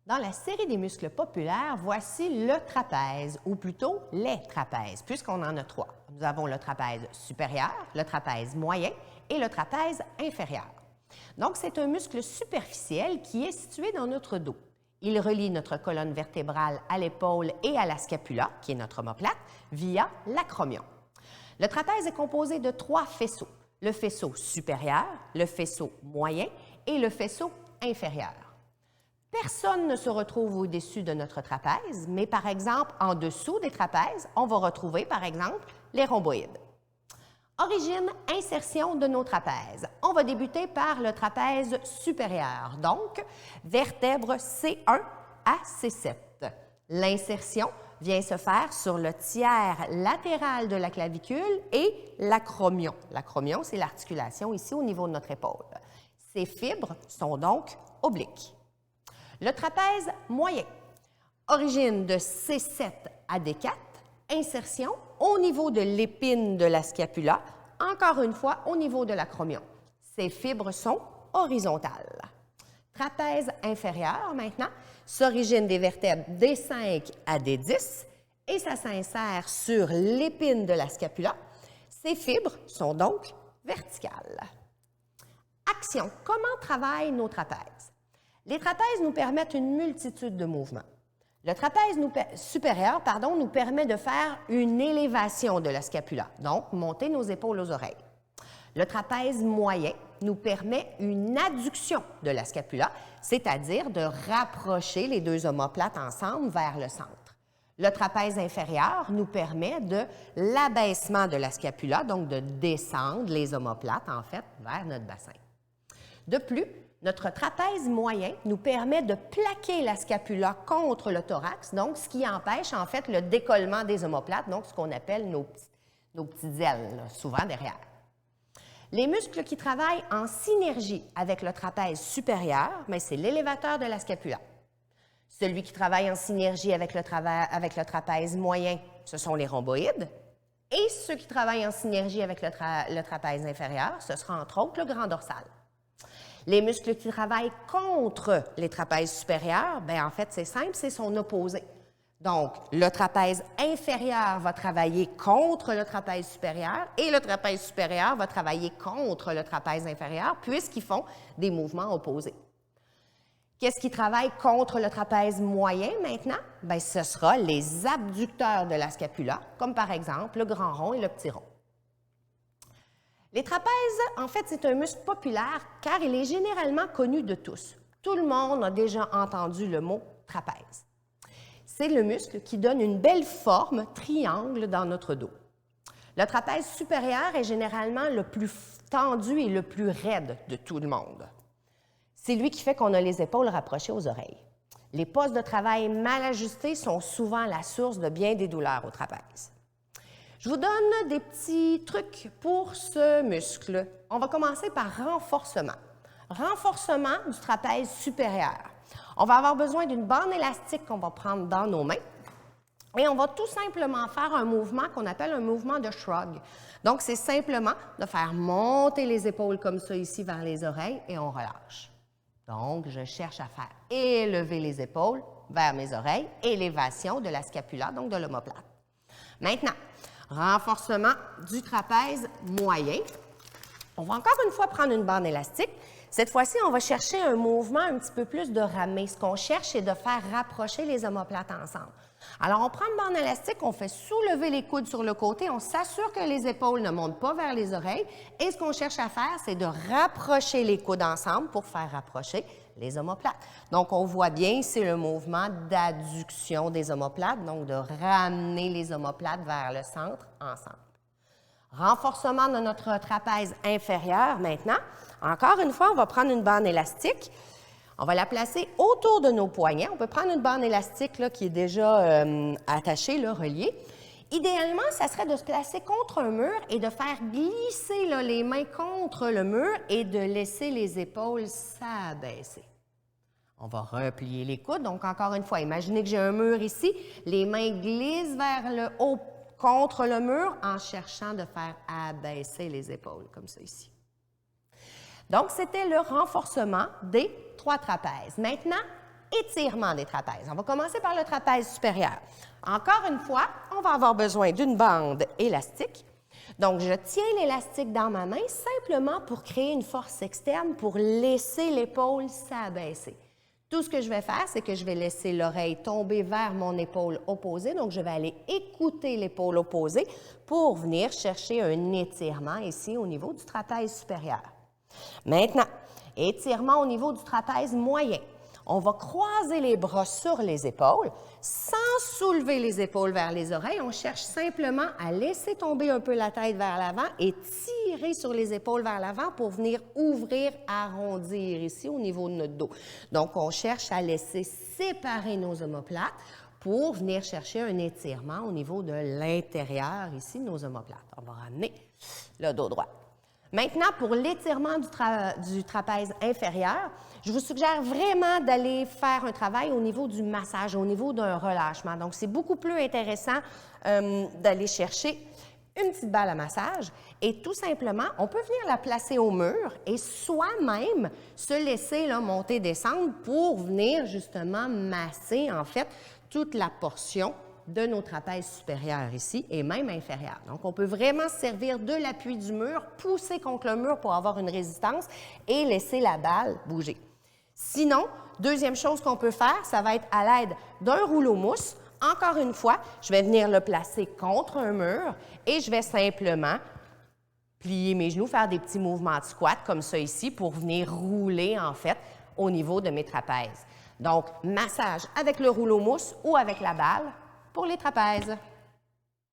Dans la série des muscles populaires, voici le trapèze, ou plutôt les trapèzes, puisqu'on en a trois. Nous avons le trapèze supérieur, le trapèze moyen et le trapèze inférieur. Donc, c'est un muscle superficiel qui est situé dans notre dos. Il relie notre colonne vertébrale à l'épaule et à la scapula, qui est notre omoplate, via l'acromion. Le trapèze est composé de trois faisceaux, le faisceau supérieur, le faisceau moyen et le faisceau inférieur. Personne ne se retrouve au-dessus de notre trapèze, mais par exemple, en dessous des trapèzes, on va retrouver, par exemple, les rhomboïdes. Origine, insertion de nos trapèzes. On va débuter par le trapèze supérieur, donc vertèbre C1 à C7. L'insertion vient se faire sur le tiers latéral de la clavicule et l'acromion. L'acromion, c'est l'articulation ici au niveau de notre épaule. Ces fibres sont donc obliques. Le trapèze moyen, origine de C7 à D4, insertion au niveau de l'épine de la scapula, encore une fois au niveau de l'acromion. Ces fibres sont horizontales. Trapèze inférieur, maintenant, s'origine des vertèbres D5 à D10 et ça s'insère sur l'épine de la scapula. Ces fibres sont donc verticales. Action. Comment travaillent nos trapèzes? Les trapèzes nous permettent une multitude de mouvements. Le trapèze supérieur nous permet de faire une élévation de la scapula, donc monter nos épaules aux oreilles. Le trapèze moyen nous permet une adduction de la scapula, c'est-à-dire de rapprocher les deux omoplates ensemble vers le centre. Le trapèze inférieur nous permet de l'abaissement de la scapula, donc de descendre les omoplates, en fait, vers notre bassin. De plus, notre trapèze moyen nous permet de plaquer la scapula contre le thorax, donc ce qui empêche en fait le décollement des omoplates, donc ce qu'on appelle nos petites ailes, là, souvent derrière. Les muscles qui travaillent en synergie avec le trapèze supérieur, c'est l'élévateur de la scapula. Celui qui travaille en synergie avec le trapèze moyen, ce sont les rhomboïdes. Et ceux qui travaillent en synergie avec le trapèze inférieur, ce sera entre autres le grand dorsal. Les muscles qui travaillent contre les trapèzes supérieurs, en fait, c'est simple, c'est son opposé. Donc, le trapèze inférieur va travailler contre le trapèze supérieur et le trapèze supérieur va travailler contre le trapèze inférieur puisqu'ils font des mouvements opposés. Qu'est-ce qui travaille contre le trapèze moyen maintenant? Ce sera les abducteurs de la scapula, comme par exemple le grand rond et le petit rond. Les trapèzes, en fait, c'est un muscle populaire car il est généralement connu de tous. Tout le monde a déjà entendu le mot trapèze. C'est le muscle qui donne une belle forme triangle dans notre dos. Le trapèze supérieur est généralement le plus tendu et le plus raide de tout le monde. C'est lui qui fait qu'on a les épaules rapprochées aux oreilles. Les postes de travail mal ajustés sont souvent la source de bien des douleurs au trapèze. Je vous donne des petits trucs pour ce muscle. On va commencer par renforcement. Renforcement du trapèze supérieur. On va avoir besoin d'une bande élastique qu'on va prendre dans nos mains et on va tout simplement faire un mouvement qu'on appelle un mouvement de shrug. Donc, c'est simplement de faire monter les épaules comme ça ici vers les oreilles et on relâche. Donc, je cherche à faire élever les épaules vers mes oreilles, élévation de la scapula, donc de l'omoplate. Maintenant, renforcement du trapèze moyen. On va encore une fois prendre une bande élastique. Cette fois-ci, on va chercher un mouvement un petit peu plus de ramée. Ce qu'on cherche, c'est de faire rapprocher les omoplates ensemble. Alors, on prend une bande élastique, on fait soulever les coudes sur le côté, on s'assure que les épaules ne montent pas vers les oreilles. Et ce qu'on cherche à faire, c'est de rapprocher les coudes ensemble pour faire rapprocher les omoplates. Donc, on voit bien, c'est le mouvement d'adduction des omoplates, donc de ramener les omoplates vers le centre ensemble. Renforcement de notre trapèze inférieur maintenant. Encore une fois, on va prendre une bande élastique. On va la placer autour de nos poignets. On peut prendre une bande élastique là, qui est déjà attachée, là, reliée. Idéalement, ça serait de se placer contre un mur et de faire glisser là, les mains contre le mur et de laisser les épaules s'abaisser. On va replier les coudes. Donc, encore une fois, imaginez que j'ai un mur ici. Les mains glissent vers le haut contre le mur en cherchant de faire abaisser les épaules, comme ça ici. Donc, c'était le renforcement des trois trapèzes. Maintenant, étirement des trapèzes. On va commencer par le trapèze supérieur. Encore une fois, on va avoir besoin d'une bande élastique. Donc, je tiens l'élastique dans ma main simplement pour créer une force externe pour laisser l'épaule s'abaisser. Tout ce que je vais faire, c'est que je vais laisser l'oreille tomber vers mon épaule opposée. Donc, je vais aller écouter l'épaule opposée pour venir chercher un étirement ici au niveau du trapèze supérieur. Maintenant, étirement au niveau du trapèze moyen. On va croiser les bras sur les épaules sans soulever les épaules vers les oreilles. On cherche simplement à laisser tomber un peu la tête vers l'avant et tirer sur les épaules vers l'avant pour venir ouvrir, arrondir ici au niveau de notre dos. Donc, on cherche à laisser séparer nos omoplates pour venir chercher un étirement au niveau de l'intérieur ici de nos omoplates. On va ramener le dos droit. Maintenant, pour l'étirement du trapèze inférieur, je vous suggère vraiment d'aller faire un travail au niveau du massage, au niveau d'un relâchement. Donc, c'est beaucoup plus intéressant d'aller chercher une petite balle à massage et tout simplement, on peut venir la placer au mur et soi-même se laisser là, monter, descendre pour venir justement masser en fait toute la portion de nos trapèzes supérieurs ici et même inférieurs. Donc, on peut vraiment se servir de l'appui du mur, pousser contre le mur pour avoir une résistance et laisser la balle bouger. Sinon, deuxième chose qu'on peut faire, ça va être à l'aide d'un rouleau mousse. Encore une fois, je vais venir le placer contre un mur et je vais simplement plier mes genoux, faire des petits mouvements de squat comme ça ici pour venir rouler en fait au niveau de mes trapèzes. Donc, massage avec le rouleau mousse ou avec la balle pour les trapèzes.